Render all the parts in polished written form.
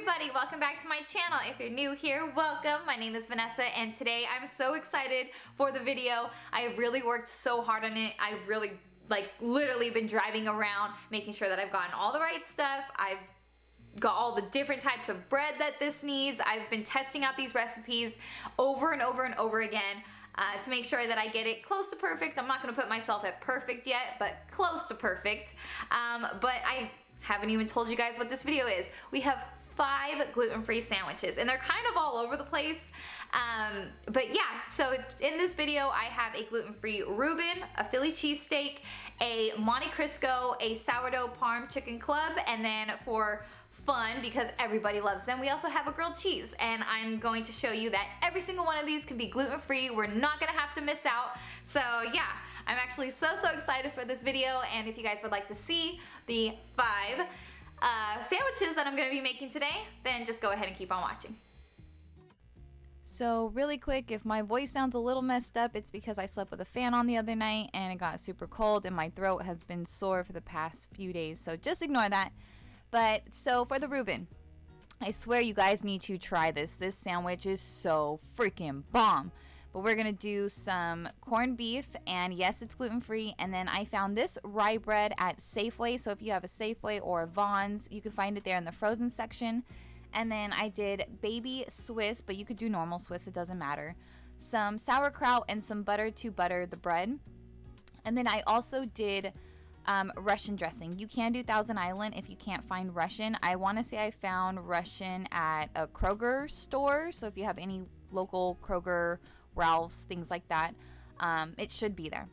everybody, welcome back to my channel. If you're new here, welcome. My name is Vanessa and today I'm so excited for the video. I really worked so hard on it. I really literally been driving around making sure that I've gotten all the right stuff. I've got all the different types of bread that this needs. I've been testing out these recipes over and over and over again to make sure that I get it close to perfect. I'm not gonna put myself at perfect yet, but close to perfect. But I haven't even told you guys what this video is. We have 5 gluten-free sandwiches and they're kind of all over the place. But yeah, so in this video I have a gluten-free Reuben, a Philly cheesesteak, a Monte Cristo, a sourdough parm chicken club, and then for fun, because everybody loves them, we also have a grilled cheese, and I'm going to show you that every single one of these can be gluten-free. We're not gonna have to miss out. So yeah, I'm actually so excited for this video, and if you guys would like to see the 5 sandwiches that I'm gonna be making today, then just go ahead and keep on watching. So really quick, if my voice sounds a little messed up, it's because I slept with a fan on the other night and it got super cold and my throat has been sore for the past few days, so just ignore that. But so for the Reuben, I swear you guys need to try this. This sandwich is so freaking bomb. But we're gonna do some corned beef, and yes, it's gluten-free. And then I found this rye bread at Safeway, so if you have a Safeway or a Vons, you can find it there in the frozen section. And then I did baby Swiss, but you could do normal Swiss, it doesn't matter. Some sauerkraut and some butter to butter the bread. And then I also did Russian dressing. You can do Thousand Island if you can't find Russian. I want to say I found Russian at a Kroger store, so if you have any local Kroger, Ralph's, things like that, it should be there.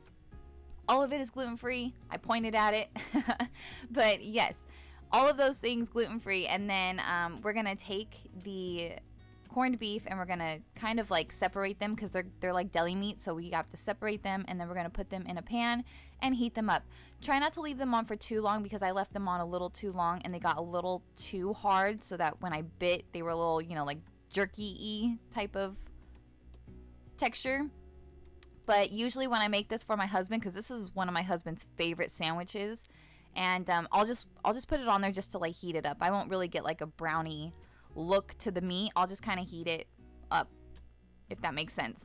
All of it is gluten-free. I pointed at it. But yes, all of those things gluten-free. And then we're gonna take the corned beef and we're gonna kind of like separate them because they're like deli meat, so we have to separate them, and then we're gonna put them in a pan and heat them up. Try not to leave them on for too long because I left them on a little too long and they got a little too hard, so that when I bit they were a little, you know, like jerky-y type of texture. But usually when I make this for my husband, because this is one of my husband's favorite sandwiches, and I'll just put it on there just to like heat it up. I won't really get like a brownie look to the meat. I'll just kind of heat it up, if that makes sense.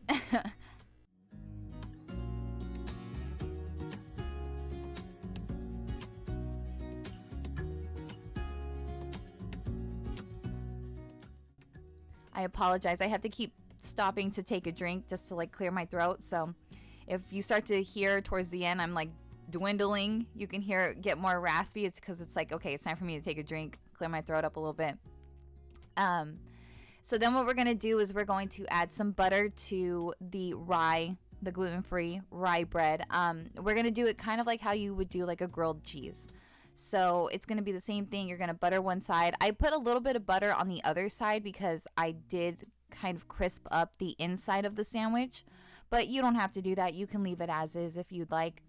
I apologize. I have to keep stopping to take a drink just to like clear my throat. So if you start to hear towards the end I'm like dwindling, you can hear it get more raspy. It's because it's like, okay, it's time for me to take a drink, clear my throat up a little bit. So then what we're going to do is we're going to add some butter to the rye, the gluten-free rye bread. We're going to do it kind of like how you would do like a grilled cheese. So it's going to be the same thing. You're going to butter one side. I put a little bit of butter on the other side because I did kind of crisp up the inside of the sandwich, but you don't have to do that. You can leave it as is if you'd like.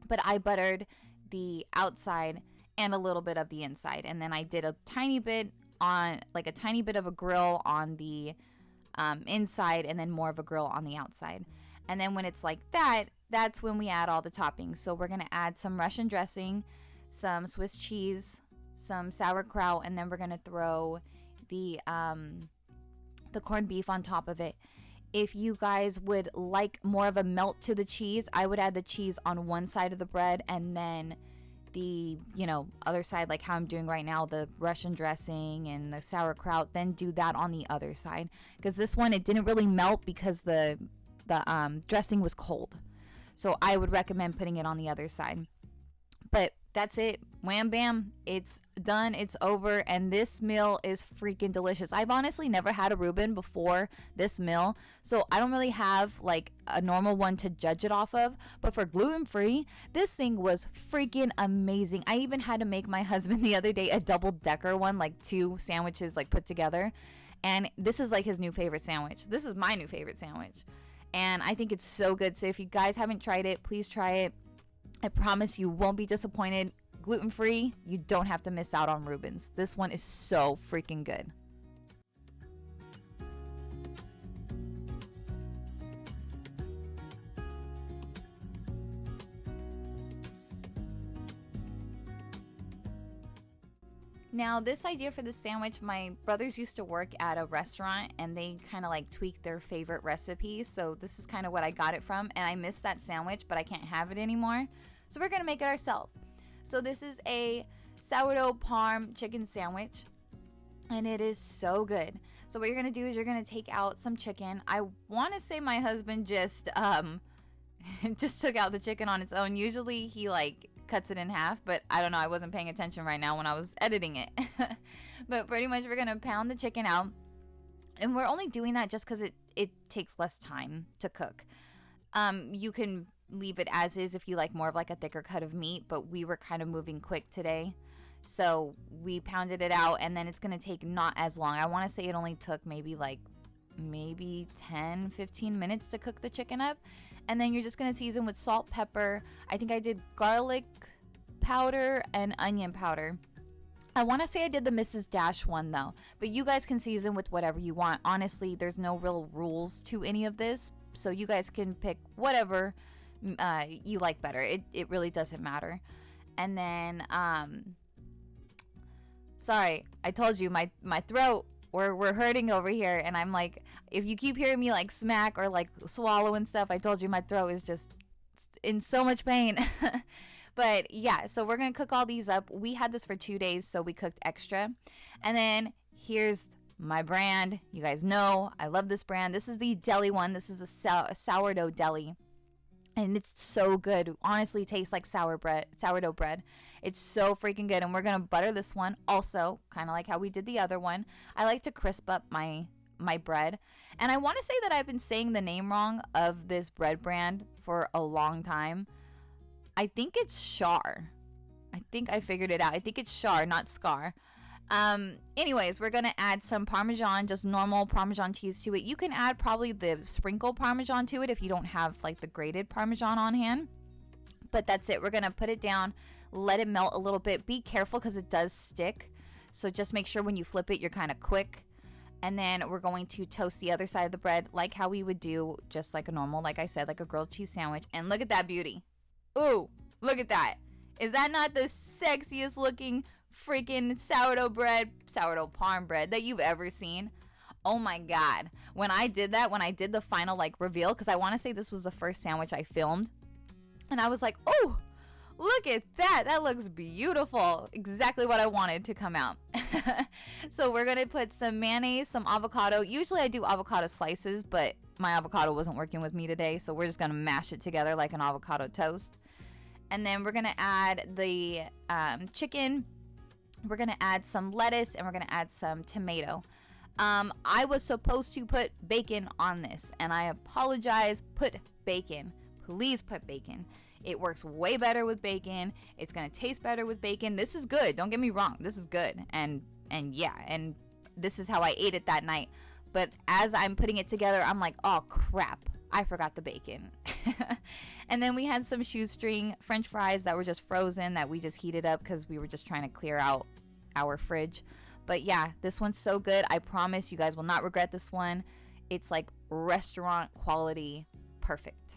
But I buttered the outside and a little bit of the inside, and then I did a tiny bit on like a tiny bit of a grill on the inside, and then more of a grill on the outside. And then when it's like that, that's when we add all the toppings. So we're gonna add some Russian dressing, some Swiss cheese, some sauerkraut, and then we're gonna throw the corned beef on top of it. If you guys would like more of a melt to the cheese, I would add the cheese on one side of the bread and then the, you know, other side, like how I'm doing right now, the Russian dressing and the sauerkraut, then do that on the other side. Because this one, it didn't really melt because the dressing was cold. So I would recommend putting it on the other side. But that's it. Wham bam. It's done. It's over. And this meal is freaking delicious. I've honestly never had a Reuben before this meal, so I don't really have like a normal one to judge it off of. But for gluten-free, this thing was freaking amazing. I even had to make my husband the other day a double-decker one, like 2 sandwiches like put together. And this is like his new favorite sandwich. This is my new favorite sandwich. And I think it's so good. So if you guys haven't tried it, please try it. I promise you won't be disappointed. Gluten-free, you don't have to miss out on Reubens. This one is so freaking good. Now, this idea for the sandwich, my brothers used to work at a restaurant and they kind of like tweak their favorite recipes. So this is kind of what I got it from, and I miss that sandwich, but I can't have it anymore. So we're going to make it ourselves. So this is a sourdough parm chicken sandwich, and it is so good. So what you're going to do is you're going to take out some chicken. I want to say my husband just just took out the chicken on its own. Usually he like cuts it in half, but I don't know, I wasn't paying attention right now when I was editing it. But pretty much we're gonna pound the chicken out, and we're only doing that just because it takes less time to cook. You can leave it as is if you like more of like a thicker cut of meat, but we were kind of moving quick today, so we pounded it out, and then it's gonna take not as long. I want to say it only took maybe 10-15 minutes to cook the chicken up. And then you're just going to season with salt, pepper. I think I did garlic powder and onion powder. I want to say I did the Mrs. Dash one though, but you guys can season with whatever you want. Honestly, there's no real rules to any of this, so you guys can pick whatever you like better. It really doesn't matter. And then, sorry, I told you my throat, we're hurting over here, and I'm like, if you keep hearing me like smack or like swallow and stuff, I told you my throat is just in so much pain. But yeah, so we're gonna cook all these up. We had this for 2 days, so we cooked extra. And then here's my brand. You guys know I love this brand. This is the deli one. This is the sourdough deli, and it's so good. Honestly, tastes like sourdough bread. It's so freaking good. And we're gonna butter this one also, kind of like how we did the other one. I like to crisp up my bread, and I want to say that I've been saying the name wrong of this bread brand for a long time. I think it's Char. I think I figured it out. I think it's Char, not Scar. Anyways, we're gonna add some Parmesan, just normal Parmesan cheese to it. You can add probably the sprinkled Parmesan to it if you don't have like the grated Parmesan on hand. But that's it. We're gonna put it down, let it melt a little bit. Be careful because it does stick. So just make sure when you flip it, you're kind of quick. And then we're going to toast the other side of the bread like how we would do just like a normal, like I said, like a grilled cheese sandwich. And look at that beauty. Ooh, look at that. Is that not the sexiest looking freaking sourdough parm bread that you've ever seen? Oh my God. When I did that, when I did the final like reveal, because I want to say this was the first sandwich I filmed, and I was like, oh, look at that. That looks beautiful. Exactly what I wanted to come out. So we're going to put some mayonnaise, some avocado. Usually I do avocado slices, but my avocado wasn't working with me today, so we're just going to mash it together like an avocado toast. And then we're going to add the chicken. We're going to add some lettuce, and we're going to add some tomato. I was supposed to put bacon on this, and I apologize. Put bacon. Please put bacon. It works way better with bacon. It's going to taste better with bacon. This is good. Don't get me wrong. This is good. And yeah, and this is how I ate it that night. But as I'm putting it together, I'm like, oh crap, I forgot the bacon. And then we had some shoestring French fries that were just frozen that we just heated up because we were just trying to clear out our fridge. But yeah, this one's so good. I promise you guys will not regret this one. It's like restaurant quality, perfect.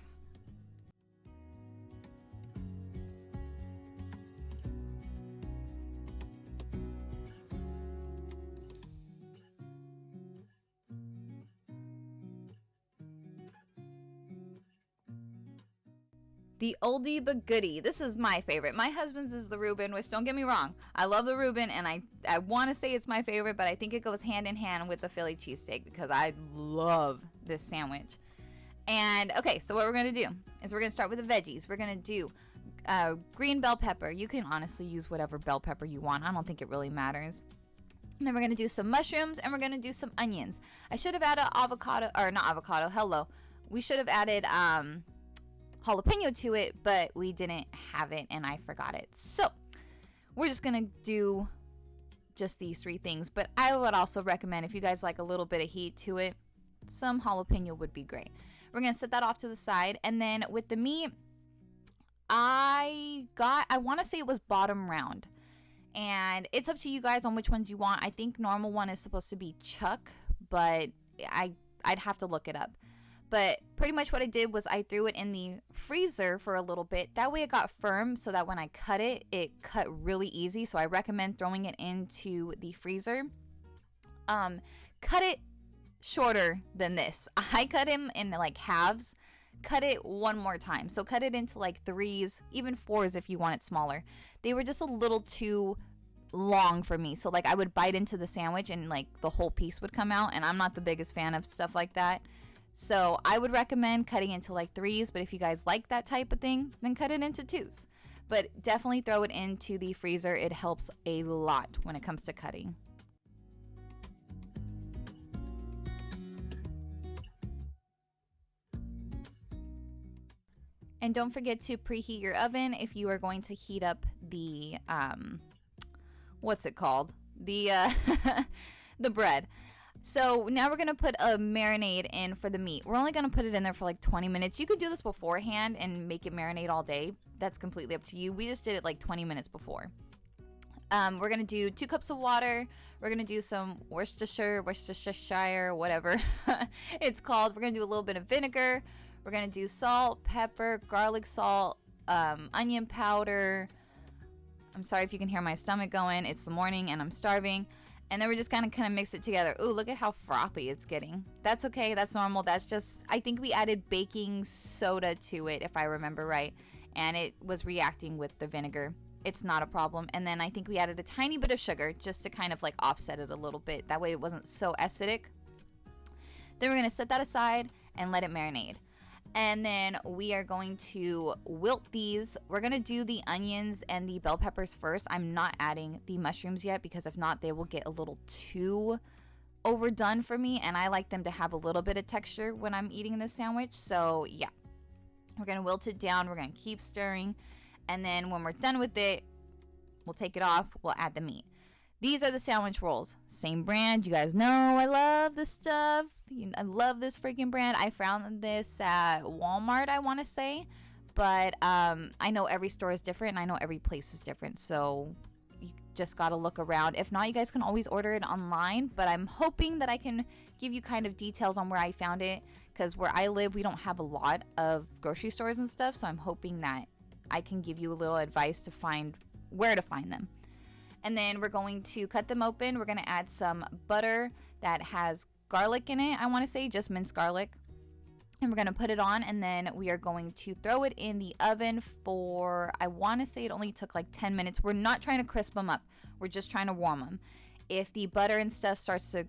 The oldie but goodie. This is my favorite. My husband's is the Reuben, which don't get me wrong, I love the Reuben, and I want to say it's my favorite, but I think it goes hand in hand with the Philly cheesesteak because I love this sandwich. And okay, so what we're gonna do is we're gonna start with the veggies. We're gonna do green bell pepper. You can honestly use whatever bell pepper you want. I don't think it really matters. And then we're gonna do some mushrooms, and we're gonna do some onions. I should have added avocado, or not avocado. Hello, we should have added jalapeno to it, but we didn't have it and I forgot it. So we're just gonna do just these three things, but I would also recommend, if you guys like a little bit of heat to it, some jalapeno would be great. We're gonna set that off to the side, and then with the meat, I want to say it was bottom round, and it's up to you guys on which ones you want. I think normal one is supposed to be chuck, but I'd have to look it up. But pretty much what I did was I threw it in the freezer for a little bit. That way it got firm so that when I cut it, it cut really easy. So I recommend throwing it into the freezer. Cut it shorter than this. I cut him in like halves. Cut it one more time. So cut it into like 3s, even 4s if you want it smaller. They were just a little too long for me. So like I would bite into the sandwich and like the whole piece would come out, and I'm not the biggest fan of stuff like that. So I would recommend cutting into like 3s, but if you guys like that type of thing, then cut it into 2s. But definitely throw it into the freezer. It helps a lot when it comes to cutting. And don't forget to preheat your oven if you are going to heat up the, what's it called? The, the bread. So now we're going to put a marinade in for the meat. We're only going to put it in there for like 20 minutes. You could do this beforehand and make it marinate all day. That's completely up to you. We just did it like 20 minutes before. We're going to do 2 cups of water. We're going to do some Worcestershire, whatever it's called. We're going to do a little bit of vinegar. We're going to do salt, pepper, garlic salt, onion powder. I'm sorry if you can hear my stomach going. It's the morning and I'm starving. And then we're just gonna kind of mix it together. Ooh, look at how frothy it's getting. That's okay, that's normal. That's just, I think we added baking soda to it, if I remember right. And it was reacting with the vinegar. It's not a problem. And then I think we added a tiny bit of sugar just to kind of like offset it a little bit. That way it wasn't so acidic. Then we're gonna set that aside and let it marinate. And then we are going to wilt these. We're going to do the onions and the bell peppers first. I'm not adding the mushrooms yet because if not, they will get a little too overdone for me. And I like them to have a little bit of texture when I'm eating this sandwich. So yeah, we're going to wilt it down. We're going to keep stirring. And then when we're done with it, we'll take it off. We'll add the meat. These are the sandwich rolls. Same brand. You guys know I love this stuff. I love this freaking brand. I found this at Walmart, I want to say. But I know every store is different, and I know every place is different. So you just got to look around. If not, you guys can always order it online. But I'm hoping that I can give you kind of details on where I found it. Because where I live, we don't have a lot of grocery stores and stuff. So I'm hoping that I can give you a little advice to find where to find them. And then we're going to cut them open. We're going to add some butter that has garlic in it, I want to say, just minced garlic. And we're going to put it on, and then we are going to throw it in the oven for, I want to say it only took like 10 minutes. We're not trying to crisp them up. We're just trying to warm them. If the butter and stuff starts to,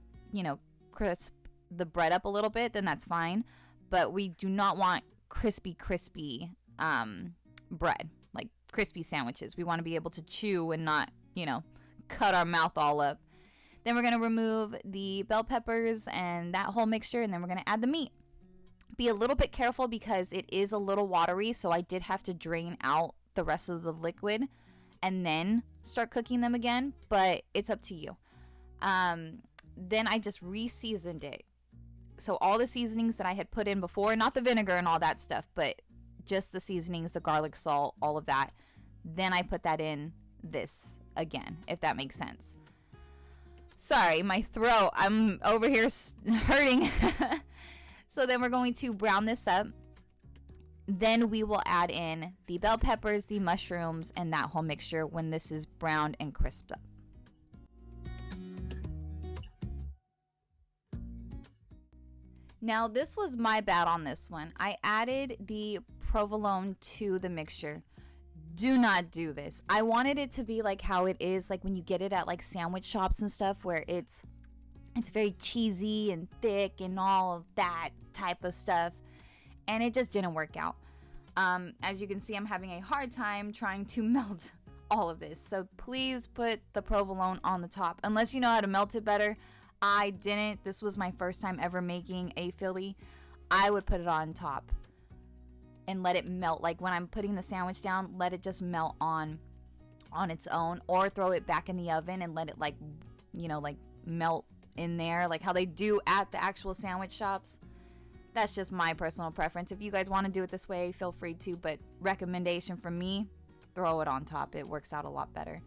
crisp the bread up a little bit, then that's fine. But we do not want crispy bread, like crispy sandwiches. We want to be able to chew and not cut our mouth all up. Then we're going to remove the bell peppers and that whole mixture, and then we're going to add the meat. Be a little bit careful because it is a little watery, so I did have to drain out the rest of the liquid and then start cooking them again, but it's up to you. Then I just re-seasoned it. So all the seasonings that I had put in before, not the vinegar and all that stuff, but just the seasonings, the garlic, salt, all of that. Then I put that in this again, if that makes sense. Sorry, my throat, I'm over here hurting. So then we're going to brown this up. Then we will add in the bell peppers, the mushrooms, and that whole mixture when this is browned and crisped up. Now this was my bad on this one. I added the provolone to the mixture. Do not do this. I wanted it to be like how it is, like when you get it at like sandwich shops and stuff, where it's very cheesy and thick and all of that type of stuff, and it just didn't work out. As you can see, I'm having a hard time trying to melt all of this, so please put the provolone on the top unless you know how to melt it better. I didn't. This was my first time ever making a Philly. I would put it on top and let it melt. Like when I'm putting the sandwich down, let it just melt on its own, or throw it back in the oven and let it like melt in there, like how they do at the actual sandwich shops. That's just my personal preference. If you guys want to do it this way, feel free to, but recommendation from me, throw it on top. It works out a lot better.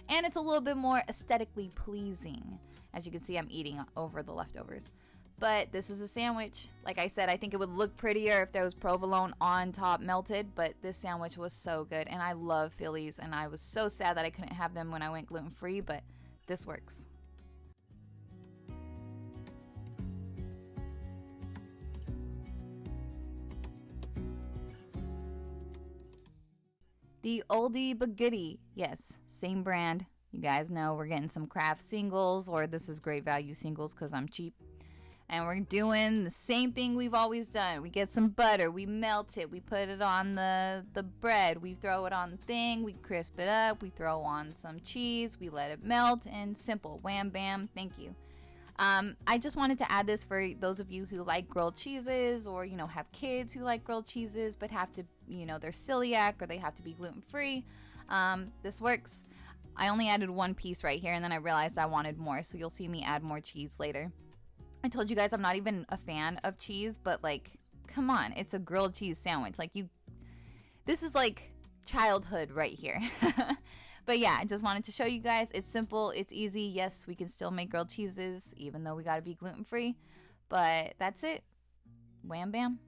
And it's a little bit more aesthetically pleasing. As you can see, I'm eating over the leftovers. But this is a sandwich. Like I said, I think it would look prettier if there was provolone on top melted, but this sandwich was so good. And I love Phillies, and I was so sad that I couldn't have them when I went gluten-free, but this works. The oldie but goodie. Yes, same brand. You guys know we're getting some Kraft singles, or this is Great Value singles because I'm cheap. And we're doing the same thing we've always done. We get some butter, we melt it, we put it on the bread, we throw it on the thing, we crisp it up, we throw on some cheese, we let it melt, and simple. Wham, bam, thank you. I just wanted to add this for those of you who like grilled cheeses, or, you know, have kids who like grilled cheeses but have to, you know, they're celiac or they have to be gluten-free. This works. I only added one piece right here, and then I realized I wanted more, so you'll see me add more cheese later. I told you guys I'm not even a fan of cheese, but like, come on, it's a grilled cheese sandwich. Like, this is like childhood right here. But yeah, I just wanted to show you guys. It's simple, it's easy. Yes, we can still make grilled cheeses, even though we gotta be gluten-free. But that's it. Wham bam.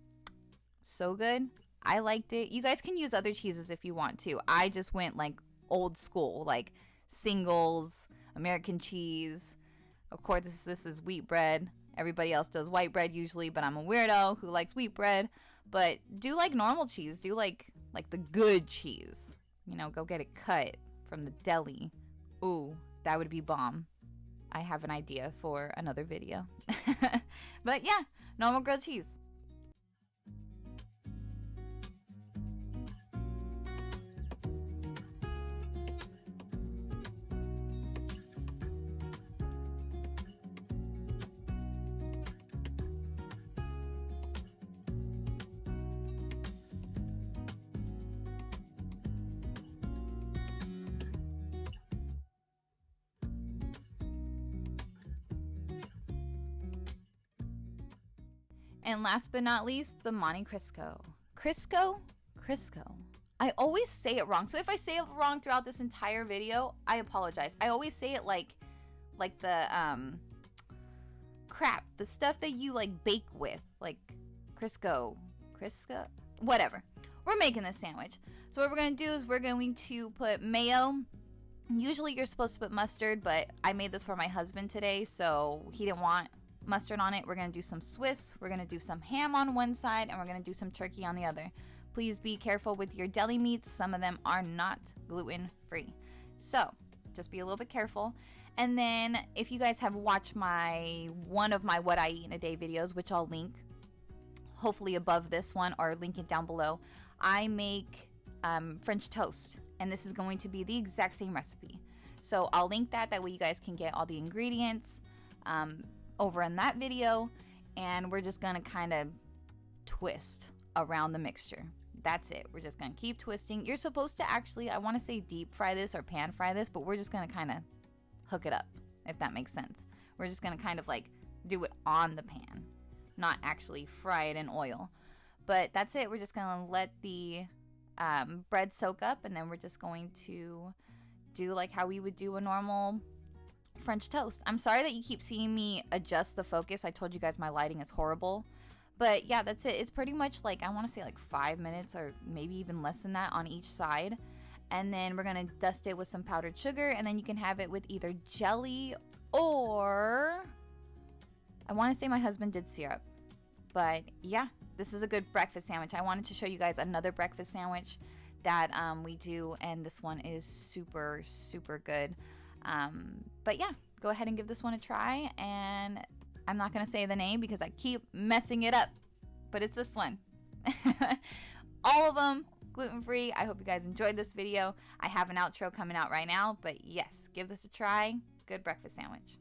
So good. I liked it. You guys can use other cheeses if you want to. I just went like old school, like singles, American cheese. Of course, this is wheat bread. Everybody else does white bread usually, but I'm a weirdo who likes wheat bread. But do like normal cheese. Do like the good cheese. You know, go get it cut from the deli. Ooh, that would be bomb. I have an idea for another video. But yeah, normal grilled cheese. And last but not least, the Monte Cristo. Crisco? I always say it wrong. So if I say it wrong throughout this entire video, I apologize. I always say it like the crap, the stuff that you like bake with, like Crisco, whatever. We're making this sandwich. So what we're gonna do is we're going to put mayo. Usually you're supposed to put mustard, but I made this for my husband today, so he didn't want mustard on it. We're gonna do some Swiss, we're gonna do some ham on one side, and we're gonna do some turkey on the other. Please be careful with your deli meats. Some of them are not gluten-free, so just be a little bit careful. And then if you guys have watched one of my what I eat in a day videos, which I'll link hopefully above this one or link it down below, I make French toast, and this is going to be the exact same recipe. So I'll link that way you guys can get all the ingredients over in that video, and we're just gonna kind of twist around the mixture. That's it. We're just gonna keep twisting. You're supposed to actually, I want to say deep fry this or pan fry this, but we're just gonna kind of hook it up, if that makes sense. We're just gonna kind of like do it on the pan, not actually fry it in oil. But that's it. We're just gonna let the bread soak up, and then we're just going to do like how we would do a normal French toast. I'm sorry that you keep seeing me adjust the focus. I told you guys my lighting is horrible. But yeah, that's it. It's pretty much like, I want to say like 5 minutes or maybe even less than that on each side. And then we're going to dust it with some powdered sugar, and then you can have it with either jelly or, I want to say my husband did syrup. But yeah, this is a good breakfast sandwich. I wanted to show you guys another breakfast sandwich that we do, and this one is super, super good. But yeah, go ahead and give this one a try, and I'm not gonna say the name because I keep messing it up, but it's this one. All of them gluten-free. I hope you guys enjoyed this video. I have an outro coming out right now, but yes, give this a try. Good breakfast sandwich.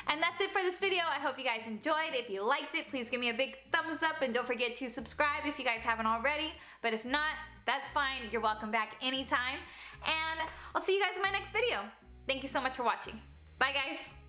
And that's it for this video. I hope you guys enjoyed. If you liked it, please give me a big thumbs up, and don't forget to subscribe if you guys haven't already. But if not, that's fine. You're welcome back anytime. And I'll see you guys in my next video. Thank you so much for watching. Bye guys.